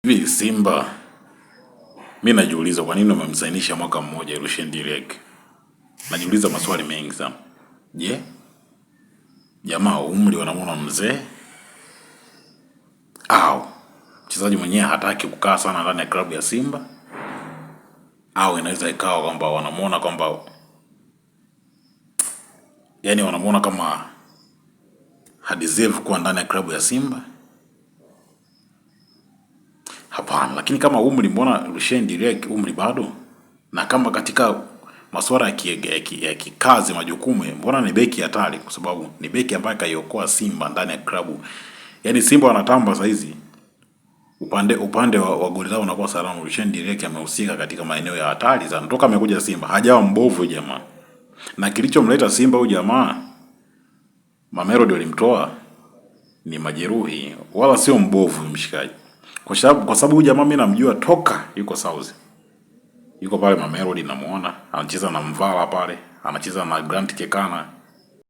Hivi Simba, mi najiuliza kwa nini wamemsainisha mwaka mmoja Lucien Derick. Najiuliza maswali mengi sana. Je, jamaa umri wanamuona mzee au mchezaji mwenyewe hataki kukaa sana ndani ya klabu ya Simba, au inaweza ikawa kwamba wanamuona kwamba wanamuona kama hadeserve kuwa ndani ya klabu ya Simba. Hapana, lakini kama umri, mbona Lucien Derick umri bado, na kama katika masuala ya kikazi majukumu, mbona ni beki hatari, kwa sababu ni beki ambaye kaiokoa Simba ndani ya klabu. Yaani Simba wanatamba saa hizi, upande wa goli lao unakuwa salama. Lucien Derick amehusika katika maeneo ya hatari sana toka amekuja Simba, hajawa mbovu jamaa. Na kilichomleta Simba huyu jamaa, Mamelodi alimtoa ni majeruhi, wala sio mbovu mshikaji. Kwa sababu huyu jamaa mimi namjua toka yuko South. Yuko pale Mamelodi, namuona anacheza na Mvala pale, anacheza na Grant Kekana.